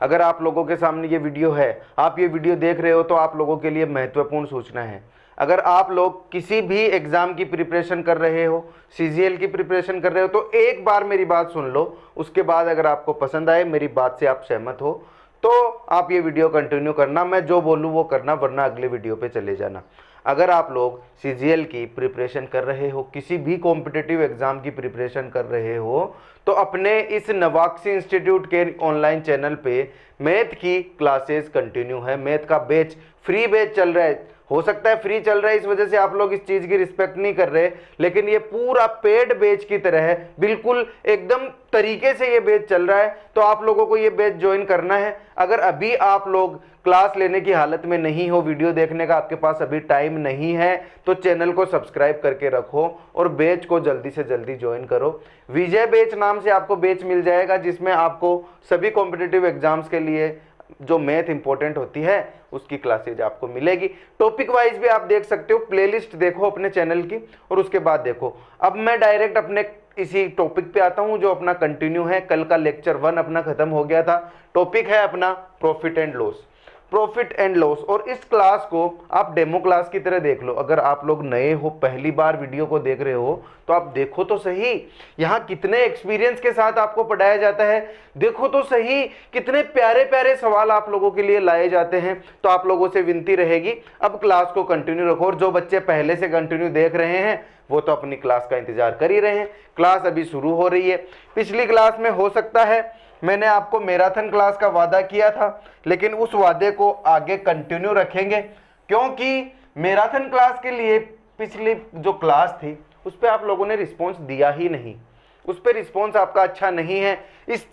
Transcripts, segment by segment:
अगर आप लोगों के सामने ये वीडियो है, आप ये वीडियो देख रहे हो, तो आप लोगों के लिए महत्वपूर्ण सूचना है। अगर आप लोग किसी भी एग्ज़ाम की प्रिपरेशन कर रहे हो, सीजीएल की प्रिपरेशन कर रहे हो, तो एक बार मेरी बात सुन लो। उसके बाद अगर आपको पसंद आए, मेरी बात से आप सहमत हो, तो आप ये वीडियो कंटिन्यू करना, मैं जो बोलूँ वो करना, वरना अगले वीडियो पे चले जाना। अगर आप लोग सीजीएल की प्रिपरेशन कर रहे हो, किसी भी कॉम्पिटिटिव एग्ज़ाम की प्रिपरेशन कर रहे हो, तो अपने इस नवाक्सी इंस्टीट्यूट के ऑनलाइन चैनल पे मैथ की क्लासेस कंटिन्यू है। मैथ का बैच, फ्री बैच चल रहा है। हो सकता है फ्री चल रहा है, इस वजह से आप लोग इस चीज़ की रिस्पेक्ट नहीं कर रहे, लेकिन ये पूरा पेड बैच की तरह है, बिल्कुल एकदम तरीके से ये बैच चल रहा है। तो आप लोगों को ये बैच ज्वाइन करना है। अगर अभी आप लोग क्लास लेने की हालत में नहीं हो, वीडियो देखने का आपके पास अभी टाइम नहीं है, तो चैनल को सब्सक्राइब करके रखो और बैच को जल्दी से जल्दी ज्वाइन करो। विजय बैच नाम से आपको बैच मिल जाएगा, जिसमें आपको सभी कॉम्पिटिटिव एग्जाम्स के लिए जो मैथ इंपॉर्टेंट होती है उसकी क्लासेज आपको मिलेगी। टॉपिक वाइज भी आप देख सकते हो, प्लेलिस्ट देखो अपने चैनल की और उसके बाद देखो। अब मैं डायरेक्ट अपने इसी टॉपिक पे आता हूं जो अपना कंटिन्यू है। कल का लेक्चर 1 अपना खत्म हो गया था। टॉपिक है अपना profit and loss, profit and loss. और इस क्लास को आप डेमो क्लास की तरह देख लो। अगर आप लोग नए हो, पहली बार वीडियो को देख रहे हो, तो आप देखो तो सही यहाँ कितने एक्सपीरियंस के साथ आपको पढ़ाया जाता है। देखो तो सही कितने प्यारे प्यारे सवाल आप लोगों के लिए लाए जाते हैं। तो आप लोगों से विनती रहेगी, अब क्लास को कंटिन्यू रखो। और जो बच्चे पहले से कंटिन्यू देख रहे हैं वो तो अपनी क्लास का इंतजार कर ही रहे हैं। क्लास अभी शुरू हो रही है। पिछली क्लास में हो सकता है मैंने आपको मैराथन क्लास का वादा किया था, लेकिन उस वादे को आगे कंटिन्यू रखेंगे, क्योंकि मैराथन क्लास के लिए पिछली जो क्लास थी उस पर आप लोगों ने रिस्पॉन्स दिया ही नहीं। उस पर रिस्पॉन्स आपका अच्छा नहीं है। इस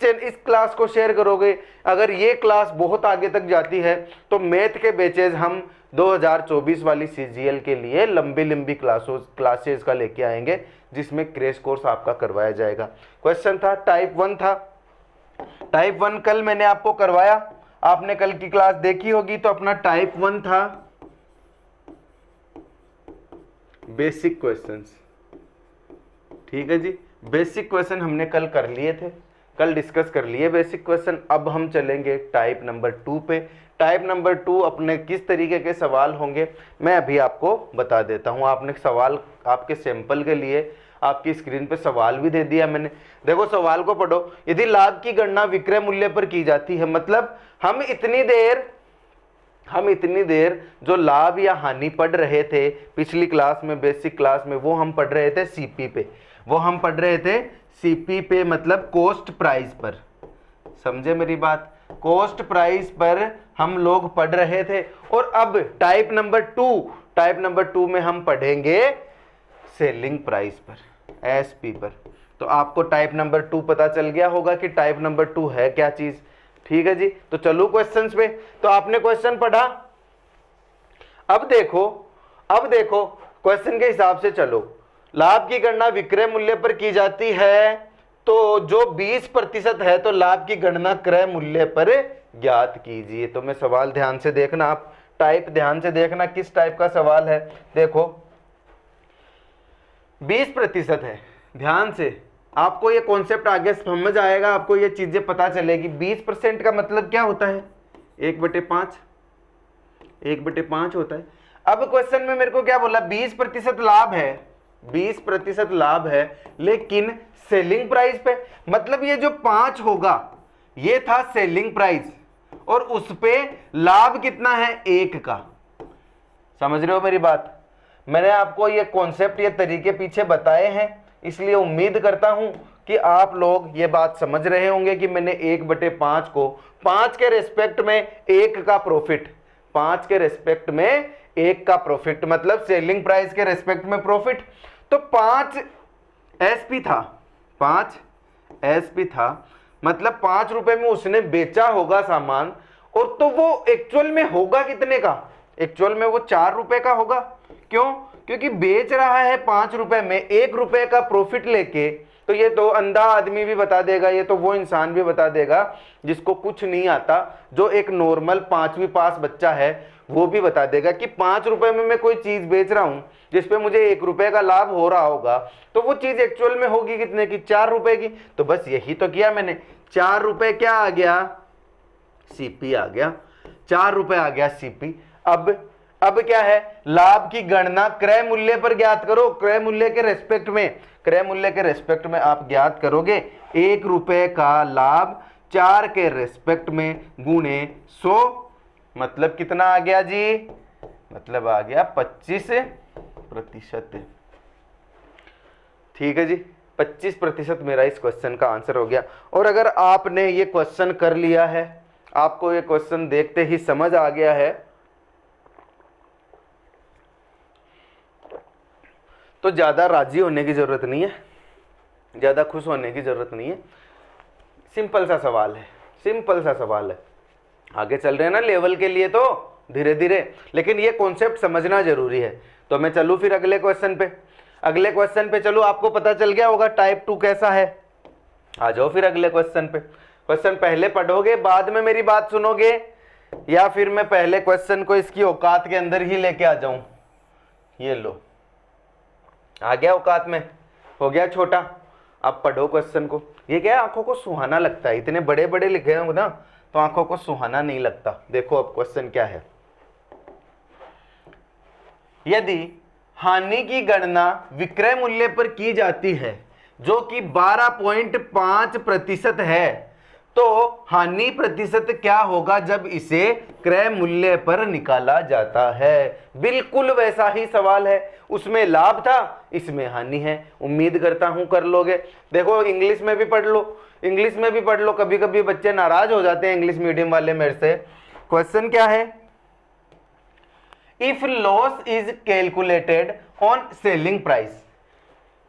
क्लास को शेयर करोगे। अगर ये क्लास बहुत आगे तक जाती है तो मैथ के बैचेज हम 2024 वाली सीजीएल के लिए लंबी लंबी क्लासेस का लेके आएंगे, जिसमें क्रैश कोर्स आपका करवाया जाएगा। क्वेश्चन था टाइप 1 था। टाइप 1 कल मैंने आपको करवाया, आपने कल की क्लास देखी होगी। तो अपना टाइप 1 था बेसिक क्वेश्चंस। ठीक है जी, बेसिक क्वेश्चन हमने कल कर लिए थे, कल डिस्कस कर लिए बेसिक क्वेश्चन। अब हम चलेंगे टाइप नंबर 2 पे। टाइप नंबर 2 अपने किस तरीके के सवाल होंगे मैं अभी आपको बता देता हूं। आपने सवाल आपके सैंपल के लिए आपकी स्क्रीन पे सवाल भी दे दिया मैंने। देखो सवाल को पढ़ो। यदि लाभ की गणना विक्रय मूल्य पर की जाती है, मतलब हम इतनी देर जो लाभ या हानि पढ़ रहे थे पिछली क्लास में, बेसिक क्लास में, वो हम पढ़ रहे थे सीपी पे। वो हम पढ़ रहे थे सीपी पे, मतलब कॉस्ट प्राइस पर। समझे मेरी बात? कॉस्ट प्राइस पर हम लोग पढ़ रहे थे। और अब टाइप नंबर 2 में हम पढ़ेंगे सेलिंग प्राइस पर, एसपी पर। तो आपको टाइप नंबर 2 पता चल गया होगा कि टाइप नंबर 2 है क्या चीज। ठीक है जी, तो चलो क्वेश्चंस पे। तो आपने क्वेश्चन पढ़ा, अब देखो क्वेश्चन के हिसाब से चलो। लाभ की गणना विक्रय मूल्य पर की जाती है, तो जो 20% है तो लाभ की गणना क्रय मूल्य पर ज्ञात कीजिए। तो मैं सवाल ध्यान से देखना, आप टाइप ध्यान से देखना किस टाइप का सवाल है। देखो 20% है, ध्यान से आपको ये कॉन्सेप्ट आगे समझ आएगा, आपको ये चीजें पता चलेगी। 20% का मतलब क्या होता है? 1/5 होता है। अब क्वेश्चन में मेरे को क्या बोला? 20% लाभ है, 20% लाभ है, लेकिन सेलिंग प्राइस पे, मतलब ये जो 5 होगा ये था सेलिंग प्राइस, और उस पे लाभ कितना है? 1 का। समझ रहे हो मेरी बात? मैंने आपको ये कॉन्सेप्ट, ये तरीके पीछे बताए हैं, इसलिए उम्मीद करता हूं कि आप लोग ये बात समझ रहे होंगे कि मैंने 1/5 को 5 के रेस्पेक्ट में 1 का प्रॉफिट, 5 के रेस्पेक्ट में 1 का प्रॉफिट, मतलब सेलिंग प्राइस के रेस्पेक्ट में प्रॉफिट। तो 5 एसपी था, 5 एसपी था, मतलब 5 रुपए में उसने बेचा होगा सामान, और तो वो एक्चुअल में होगा कितने का? एक्चुअल में वो 4 रुपए का होगा। क्यों? क्योंकि बेच रहा है 5 रुपए में, 1 रुपए का प्रॉफिट लेके। तो ये तो अंधा आदमी भी बता देगा, ये तो वो इंसान भी बता देगा जिसको कुछ नहीं आता, जो एक नॉर्मल 5वीं पास बच्चा है, वो भी बता देगा कि 5 रुपए में मैं कोई चीज बेच रहा हूं जिसपे मुझे 1 रुपए का लाभ हो रहा होगा, तो वो चीज एक्चुअल में होगी कितने की? 4 रुपए की। तो बस यही तो किया मैंने। 4 रुपए क्या आ गया? सीपी आ गया, 4 रुपए आ गया सीपी। अब क्या है, लाभ की गणना क्रय मूल्य पर ज्ञात करो। क्रय मूल्य के रेस्पेक्ट में, क्रय मूल्य के रेस्पेक्ट में आप ज्ञात करोगे 1 रुपए का लाभ 4 के रेस्पेक्ट में गुणे 100, मतलब कितना आ गया जी, मतलब आ गया 25%। ठीक है जी, 25% मेरा इस क्वेश्चन का आंसर हो गया। और अगर आपने ये क्वेश्चन कर लिया है, आपको ये क्वेश्चन देखते ही समझ आ गया है, तो ज्यादा राजी होने की जरूरत नहीं है, ज्यादा खुश होने की जरूरत नहीं है। सिंपल सा सवाल है, सिंपल सा सवाल है। आगे चल रहे हैं ना लेवल के लिए, तो धीरे धीरे, लेकिन ये कॉन्सेप्ट समझना जरूरी है। तो मैं चलूँ फिर अगले क्वेश्चन पे, अगले क्वेश्चन पे चलूँ। आपको पता चल गया होगा टाइप 2 कैसा है। आ जाओ फिर अगले क्वेश्चन पे। क्वेश्चन पहले पढ़ोगे बाद में मेरी बात सुनोगे, या फिर मैं पहले क्वेश्चन को इसकी औकात के अंदर ही लेके आ जाऊं। ये लो, आ गया औकात में, हो गया छोटा। अब पढ़ो क्वेश्चन को। ये क्या है, आंखों को सुहाना लगता है, इतने बड़े बड़े लिखे होंगे ना तो आंखों को सुहाना नहीं लगता। देखो अब क्वेश्चन क्या है। यदि हानि की गणना विक्रय मूल्य पर की जाती है जो कि 12.5% है, तो हानि प्रतिशत क्या होगा जब इसे क्रय मूल्य पर निकाला जाता है। बिल्कुल वैसा ही सवाल है, उसमें लाभ था, इसमें हानि है। उम्मीद करता हूं कर लोगे। देखो इंग्लिश में भी पढ़ लो, इंग्लिश में भी पढ़ लो। कभी कभी बच्चे नाराज हो जाते हैं इंग्लिश मीडियम वाले मेरे से। क्वेश्चन क्या है, if loss is calculated on selling price,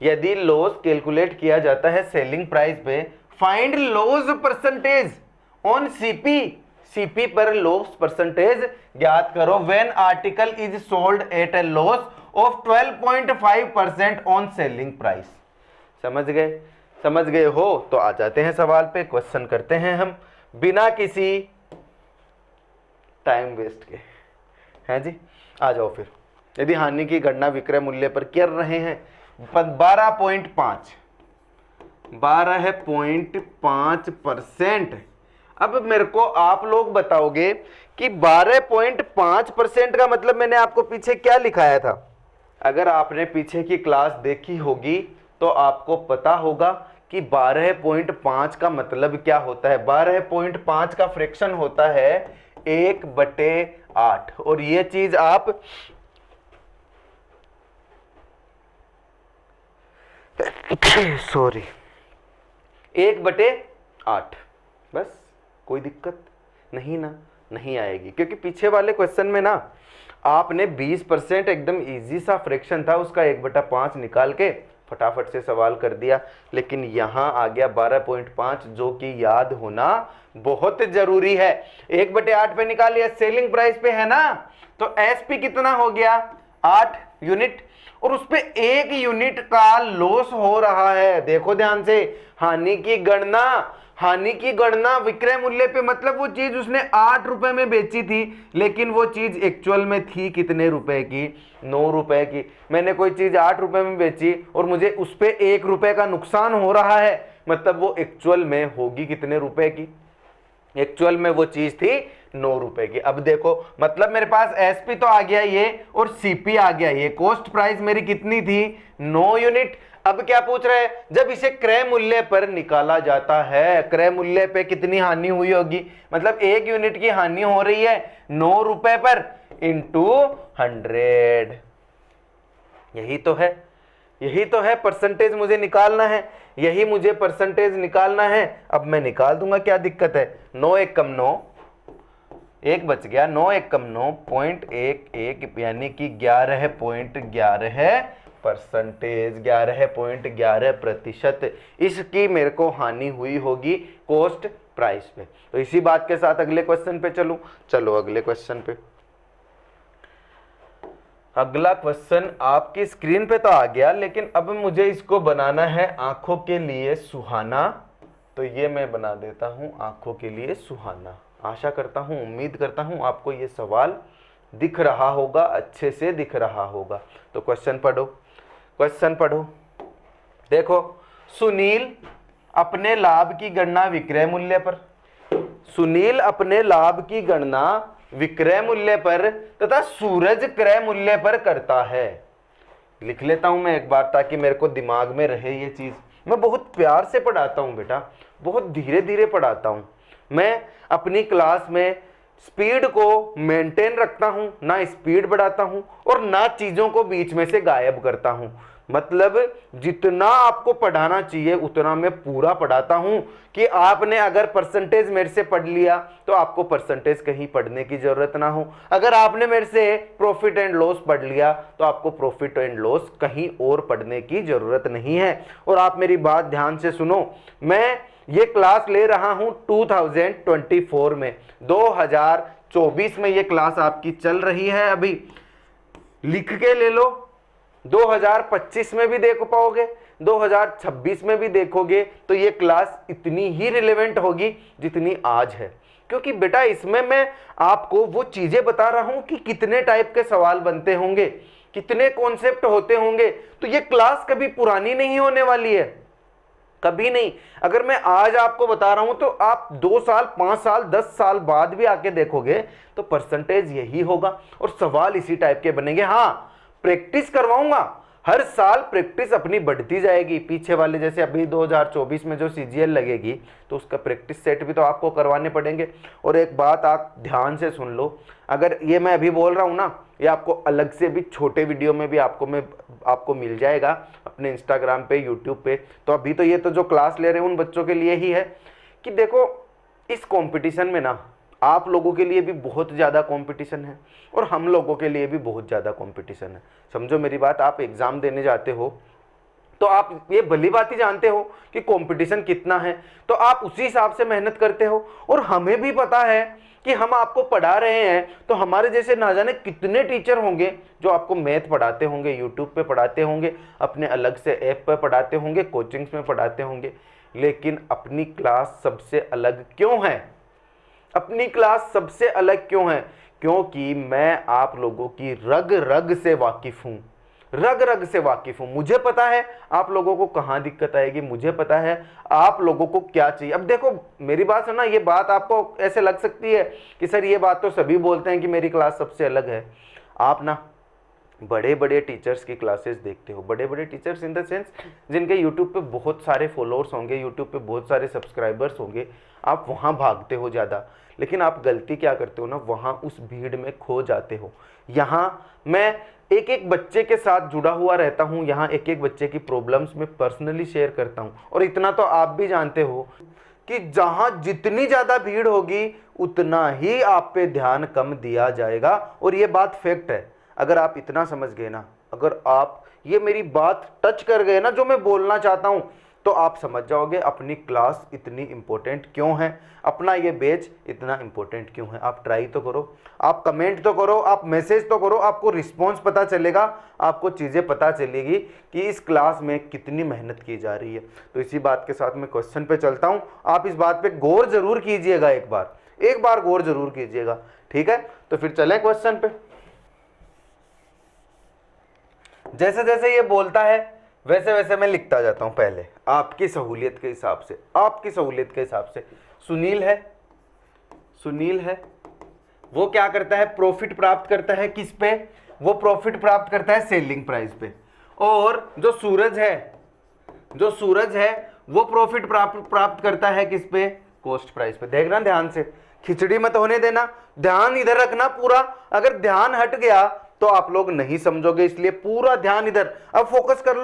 यदि लॉस कैलकुलेट किया जाता है सेलिंग प्राइस पे, find loss percentage on CP, CP पर लॉस परसेंटेज ज्ञात करो when article is sold at A loss of 12.5% on selling price. समझ गए, समझ गए हो तो आ जाते हैं सवाल पे। क्वेश्चन करते हैं हम बिना किसी टाइम वेस्ट के, हैं जी। आ जाओ फिर। यदि हानि की गणना विक्रय मूल्य पर कर रहे हैं 12.5%। अब मेरे को आप लोग बताओगे कि 12.5% का मतलब मैंने आपको पीछे क्या लिखाया था। अगर आपने पीछे की क्लास देखी होगी तो आपको पता होगा कि 12.5 का मतलब क्या होता है। 12.5 का फ्रैक्शन होता है 1/8। और ये चीज आप सॉरी 1/8, बस कोई दिक्कत नहीं ना, नहीं आएगी, क्योंकि पीछे वाले क्वेश्चन में ना आपने 20% एकदम इजी सा फ्रैक्शन था, उसका 1/5 निकाल के फटाफट से सवाल कर दिया। लेकिन यहां आ गया 12.5, जो कि याद होना बहुत जरूरी है। 1/8 पे निकालिए, सेलिंग प्राइस पे है ना, तो एसपी कितना हो गया 8 यूनिट, और उस पे 1 यूनिट का लॉस हो रहा है। देखो ध्यान से, हानि की गणना, हानि की गणना विक्रय मूल्य पे, मतलब वो चीज उसने 8 रुपए में बेची थी, लेकिन वो चीज एक्चुअल में थी कितने रुपए की, 9 रुपए की। मैंने कोई चीज 8 रुपए में बेची और मुझे उस पे 1 रुपए का नुकसान हो रहा है, मतलब वो एक्चुअल में होगी कितने रुपए की, एक्चुअल में वो चीज थी 9 रुपए की। अब देखो, मतलब मेरे पास एसपी तो आ गया ये, और सीपी आ गया ये। कॉस्ट प्राइस मेरी कितनी थी 9 यूनिट। अब क्या पूछ रहे हैं, जब इसे क्रय मूल्य पर निकाला जाता है, क्रय मूल्य पे कितनी हानि हुई होगी, मतलब 1 यूनिट की हानि हो रही है 9 रुपए पर इंटू 100। यही तो है, यही तो है परसेंटेज मुझे निकालना है, यही मुझे परसेंटेज निकालना है। अब मैं निकाल दूंगा, क्या दिक्कत है। 9 1 कम 9, 1 बच गया, 9 1 कम 9, 0.11 यानी कि 11.11 परसेंटेज, 11.11%। इसकी मेरे को हानि हुई होगी कॉस्ट प्राइस पे। तो इसी बात के साथ अगले क्वेश्चन पे चलूं। चलो अगले क्वेश्चन पे। अगला क्वेश्चन आपकी स्क्रीन पे तो आ गया, लेकिन अब मुझे इसको बनाना है आंखों के लिए सुहाना। तो ये मैं बना देता हूं आंखों के लिए सुहाना। आशा करता हूं, उम्मीद करता हूं आपको ये सवाल दिख रहा होगा, अच्छे से दिख रहा होगा। तो क्वेश्चन पढ़ो, क्वेश्चन पढ़ो। देखो, सुनील अपने लाभ की गणना विक्रय मूल्य पर, सुनील अपने लाभ की गणना विक्रय मूल्य पर तथा सूरज क्रय मूल्य पर करता है। लिख लेता हूं मैं एक बार ताकि मेरे को दिमाग में रहे ये चीज। मैं बहुत प्यार से पढ़ाता हूं बेटा, बहुत धीरे धीरे पढ़ाता हूं। मैं अपनी क्लास में स्पीड को मेंटेन रखता हूं, ना स्पीड बढ़ाता हूं और ना चीजों को बीच में से गायब करता हूं। मतलब जितना आपको पढ़ाना चाहिए उतना मैं पूरा पढ़ाता हूं कि आपने अगर परसेंटेज मेरे से पढ़ लिया तो आपको परसेंटेज कहीं पढ़ने की जरूरत ना हो। अगर आपने मेरे से प्रॉफिट एंड लॉस पढ़ लिया तो आपको प्रॉफिट एंड लॉस कहीं और पढ़ने की जरूरत नहीं है। और आप मेरी बात ध्यान से सुनो, मैं ये क्लास ले रहा हूं 2024 में, 2024 में ये क्लास आपकी चल रही है। अभी लिख के ले लो, 2025 में भी देख पाओगे, 2026 में भी देखोगे तो ये क्लास इतनी ही रिलेवेंट होगी जितनी आज है। क्योंकि बेटा इसमें मैं आपको वो चीजें बता रहा हूं कि कितने टाइप के सवाल बनते होंगे, कितने कॉन्सेप्ट होते होंगे। तो ये क्लास कभी पुरानी नहीं होने वाली है, कभी नहीं। अगर मैं आज आपको बता रहा हूं तो आप 2 साल 5 साल 10 साल बाद भी आके देखोगे तो परसेंटेज यही होगा और सवाल इसी टाइप के बनेंगे। हाँ, प्रैक्टिस करवाऊंगा, हर साल प्रैक्टिस अपनी बढ़ती जाएगी। पीछे वाले जैसे अभी 2024 में जो सीजीएल लगेगी तो उसका प्रैक्टिस सेट भी तो आपको करवाने पड़ेंगे। और एक बात आप ध्यान से सुन लो, अगर ये मैं अभी बोल रहा हूँ ना, ये आपको अलग से भी छोटे वीडियो में भी आपको मिल जाएगा अपने इंस्टाग्राम पे, यूट्यूब पे। तो अभी तो ये तो जो क्लास ले रहे हैं उन बच्चों के लिए ही है कि देखो इस कंपटीशन में ना आप लोगों के लिए भी बहुत ज़्यादा कंपटीशन है और हम लोगों के लिए भी बहुत ज़्यादा कंपटीशन है। समझो मेरी बात, आप एग्ज़ाम देने जाते हो तो आप ये भली बात ही जानते हो कि कंपटीशन कितना है, तो आप उसी हिसाब से मेहनत करते हो। और हमें भी पता है कि हम आपको पढ़ा रहे हैं तो हमारे जैसे ना जाने कितने टीचर होंगे जो आपको मैथ पढ़ाते होंगे, यूट्यूब पे पढ़ाते होंगे, अपने अलग से ऐप पे पढ़ाते होंगे, कोचिंग्स में पढ़ाते होंगे। लेकिन अपनी क्लास सबसे अलग क्यों है? अपनी क्लास सबसे अलग क्यों है? क्योंकि मैं आप लोगों की रग रग से वाकिफ हूं, रग रग से वाकिफ हूं। मुझे पता है आप लोगों को कहां दिक्कत आएगी, मुझे पता है आप लोगों को क्या चाहिए। अब देखो मेरी बात सुना, ये बात आपको ऐसे लग सकती है कि सर ये बात तो सभी बोलते हैं कि मेरी क्लास सबसे अलग है। आप ना बड़े बड़े टीचर्स की क्लासेस देखते हो, बड़े बड़े टीचर्स इन द सेंस जिनके यूट्यूब पे बहुत सारे फॉलोअर्स होंगे, यूट्यूब पे बहुत सारे सब्सक्राइबर्स होंगे, आप वहाँ भागते हो ज़्यादा। लेकिन आप गलती क्या करते हो ना, वहाँ उस भीड़ में खो जाते हो। यहाँ मैं एक एक बच्चे के साथ जुड़ा हुआ रहता हूँ, यहाँ एक एक बच्चे की प्रॉब्लम्स में पर्सनली शेयर करता हूँ। और इतना तो आप भी जानते हो कि जहाँ जितनी ज़्यादा भीड़ होगी उतना ही आप पे ध्यान कम दिया जाएगा। और ये बात फैक्ट है। अगर आप इतना समझ गए ना, अगर आप ये मेरी बात टच कर गए ना जो मैं बोलना चाहता हूं, तो आप समझ जाओगे अपनी क्लास इतनी इंपॉर्टेंट क्यों है, अपना ये बैच इतना इंपॉर्टेंट क्यों है। आप ट्राई तो करो, आप कमेंट तो करो, आप मैसेज तो करो, आपको रिस्पॉन्स पता चलेगा, आपको चीज़ें पता चलेगी कि इस क्लास में कितनी मेहनत की जा रही है। तो इसी बात के साथ मैं क्वेश्चन पे चलता हूँ। आप इस बात पे गौर जरूर कीजिएगा, एक बार गौर जरूर कीजिएगा, ठीक है। तो फिर चले क्वेश्चन पे। जैसे जैसे ये बोलता है वैसे वैसे मैं लिखता जाता हूं। पहले आपकी सहूलियत के हिसाब से, आपकी सहूलियत के हिसाब से सुनील है, वो क्या करता है, प्रॉफिट प्राप्त करता है किस पे, वो प्रॉफिट प्राप्त करता है सेलिंग प्राइस पे। और जो सूरज है वो प्रॉफिट प्राप्त करता है किस पे, कॉस्ट प्राइस पे। देखना ध्यान से, खिचड़ी मत होने देना, ध्यान इधर रखना पूरा। अगर ध्यान हट गया तो आप लोग नहीं समझोगे, इसलिए पूरा ध्यान इधर। अब फोकस कर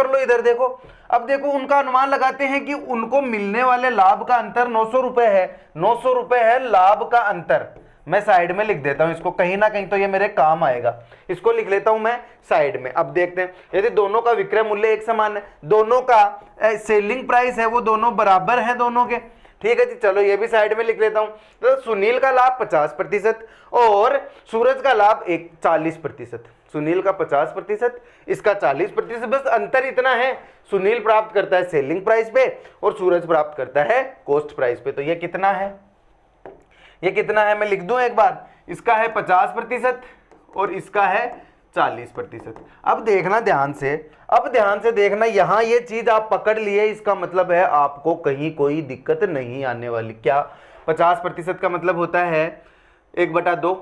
लो इधर देखो। अब देखो उनका अनुमान लगाते हैं कि उनको मिलने वाले लाभ का अंतर 900 रुपए है, 900 रुपए है लाभ का अंतर। मैं साइड में लिख देता हूं इसको, कहीं ना कहीं तो ये मेरे काम आएगा। इसको लिख लेता हूं मैं साइड में। अब देखते हैं, यदि दोनों का विक्रय मूल्य एक समान है, दोनों का सेलिंग प्राइस है वो दोनों बराबर है दोनों के, ठीक है जी। चलो ये भी साइड में लिख लेता हूं। तो सुनील का लाभ 50% और सूरज का लाभ 40%। सुनील का 50%, इसका 40%। बस अंतर इतना है, सुनील प्राप्त करता है सेलिंग प्राइस पे और सूरज प्राप्त करता है कॉस्ट प्राइस पे। तो ये कितना है, मैं लिख दूं एक बार। इसका है 50% और इसका है 40%। अब देखना ध्यान से देखना, यहां ये चीज आप पकड़ लिए, इसका मतलब है आपको कहीं कोई दिक्कत नहीं आने वाली। क्या 50% का मतलब होता है 1/2,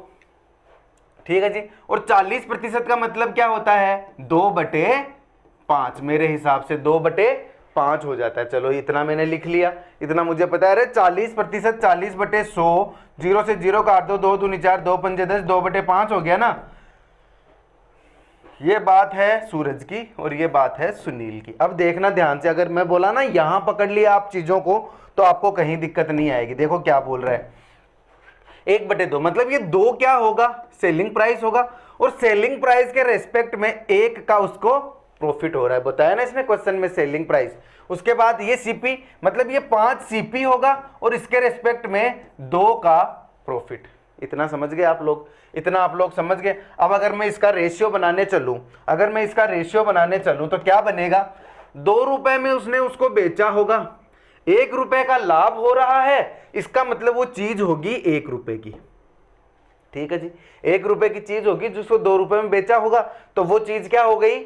ठीक है जी। और 40% का मतलब क्या होता है 2/5, मेरे हिसाब से 2/5 हो जाता है। चलो इतना मैंने लिख लिया, इतना मुझे पता है। अरे 40%, 40/100, 0 से 0 काट दो, 2 दूनी 4, 2 पंजे 10, 2/5 हो गया ना। ये बात है सूरज की और ये बात है सुनील की। अब देखना ध्यान से, अगर मैं बोला ना यहां पकड़ लिया आप चीजों को तो आपको कहीं दिक्कत नहीं आएगी। देखो क्या बोल रहा है 1/2, मतलब ये 2 क्या होगा सेलिंग प्राइस होगा, और सेलिंग प्राइस के रेस्पेक्ट में 1 का उसको प्रॉफिट हो रहा है, बताया ना इसने क्वेश्चन में सेलिंग प्राइस। उसके बाद ये सीपी, मतलब ये 5 सीपी होगा और इसके रेस्पेक्ट में 2 का प्रॉफिट। इतना समझ गए आप लोग, इतना आप लोग समझ गए। अब अगर मैं इसका रेशियो बनाने चलूं, अगर मैं इसका रेशियो बनाने चलूं तो क्या बनेगा, 2 रुपए में उसने उसको बेचा होगा, 1 रुपए का लाभ हो रहा है, इसका मतलब वो चीज होगी 1 रुपए की, ठीक है जी। 1 रुपए की चीज होगी जिसको 2 रुपए में बेचा होगा, तो वो चीज क्या हो गई,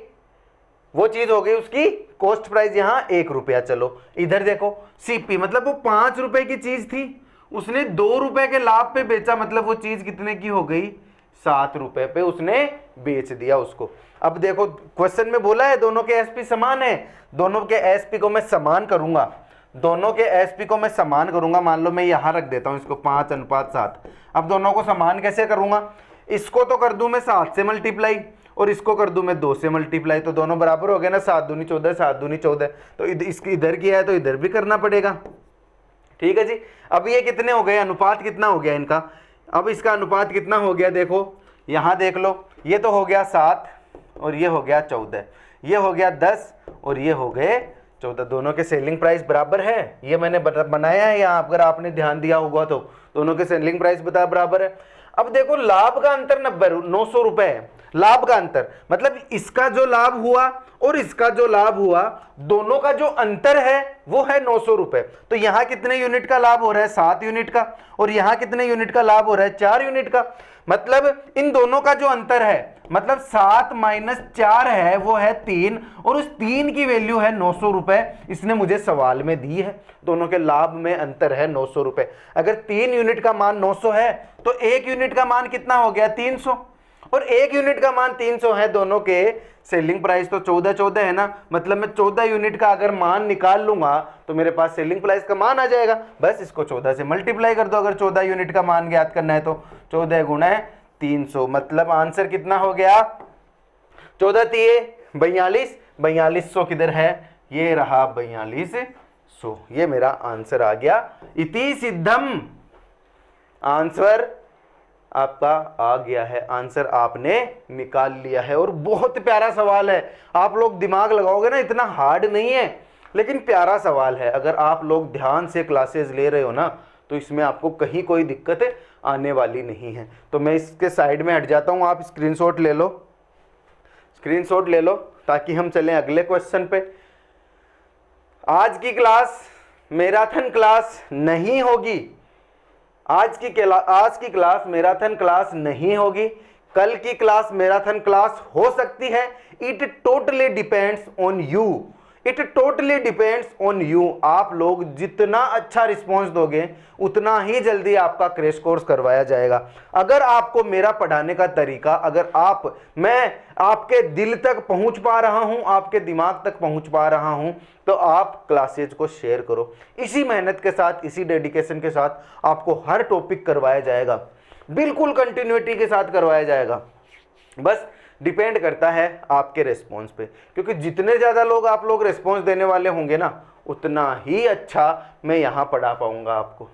वो चीज हो गई उसकी कॉस्ट प्राइस यहां 1 रुपया। चलो इधर देखो सीपी, मतलब वो 5 रुपए की चीज थी, उसने 2 रुपए के लाभ पे बेचा, मतलब वो चीज कितने की हो गई 7 रुपए पे उसने बेच दिया उसको। अब देखो क्वेश्चन में बोला है दोनों के एसपी समान है, दोनों के एसपी को मैं समान करूंगा, दोनों के एसपी को मैं समान करूंगा। मान लो मैं यहां रख देता हूं इसको 5:7। अब दोनों को समान कैसे करूंगा, इसको तो कर दूं मैं 7 से मल्टीप्लाई और इसको कर दूं मैं 2 से मल्टीप्लाई, तो दोनों बराबर हो गए ना, 7 दूनी 14, 7 दूनी 14। तो इसकी इधर किया है तो इधर भी करना पड़ेगा, ठीक है जी। अब ये कितने हो गए, अनुपात कितना हो गया इनका, अब इसका अनुपात कितना हो गया, देखो यहां देख लो, ये तो हो गया 7 और ये हो गया 14, ये हो गया 10 और ये हो गए 14। दोनों के सेलिंग प्राइस बराबर है, ये मैंने बनाया है यहाँ, अगर आपने ध्यान दिया होगा तो दोनों के सेलिंग प्राइस बराबर है। अब देखो लाभ का अंतर 900 रुपए है, लाभ का अंतर मतलब इसका जो लाभ हुआ और इसका जो लाभ हुआ, दोनों का जो अंतर है वो है 900 रुपए। तो यहां कितने यूनिट का लाभ हो रहा है 7 यूनिट का, और यहां कितने यूनिट का लाभ हो रहा है 4 यूनिट का। मतलब इन दोनों का जो अंतर है, मतलब 7 - 4 है वो है 3, और उस 3 की वैल्यू है 900 रुपए, इसने मुझे सवाल में दी है। दोनों के लाभ में अंतर है 900 रुपए। अगर 3 यूनिट का मान 900 है तो 1 यूनिट का मान कितना हो गया 300, और 1 यूनिट का मान 300 है। दोनों के सेलिंग प्राइस तो 14 है ना, मतलब मैं 14 यूनिट का अगर मान निकाल लूंगा तो मेरे पास सेलिंग प्राइस का मान आ जाएगा। बस इसको 14 से मल्टीप्लाई कर दो, अगर 14 यूनिट का मान ज्ञात करना है तो 14 × 300, मतलब आंसर कितना हो गया 14 × 42, 4200 किधर है, ये रहा 4200, ये मेरा आंसर आ गया। इति सिद्धम, आंसर आपका आ गया है, आंसर आपने निकाल लिया है। और बहुत प्यारा सवाल है, आप लोग दिमाग लगाओगे ना, इतना हार्ड नहीं है लेकिन प्यारा सवाल है। अगर आप लोग ध्यान से क्लासेस ले रहे हो ना तो इसमें आपको कहीं कोई दिक्कत आने वाली नहीं है। तो मैं इसके साइड में हट जाता हूं, आप स्क्रीनशॉट ले लो, स्क्रीनशॉट ले लो ताकि हम चलें अगले क्वेश्चन पे। आज की क्लास मैराथन क्लास नहीं होगी, आज की क्लास मैराथन क्लास नहीं होगी, कल की क्लास मैराथन क्लास हो सकती है। It totally depends on you, it totally depends on you. आप लोग जितना अच्छा रिस्पॉन्स दोगे उतना ही जल्दी आपका क्रैश कोर्स करवाया जाएगा। अगर आपको मेरा पढ़ाने का तरीका, अगर मैं आपके दिल तक पहुंच पा रहा हूं, आपके दिमाग तक पहुंच पा रहा हूं, तो आप क्लासेज को शेयर करो। इसी मेहनत के साथ, इसी डेडिकेशन के साथ आपको हर टॉपिक करवाया जाएगा, बिल्कुल कंटिन्यूटी के साथ करवाया जाएगा। बस डिपेंड करता है आपके रिस्पॉन्स पे, क्योंकि जितने ज़्यादा लोग आप लोग रिस्पॉन्स देने वाले होंगे ना, उतना ही अच्छा मैं यहाँ पढ़ा पाऊंगा आपको।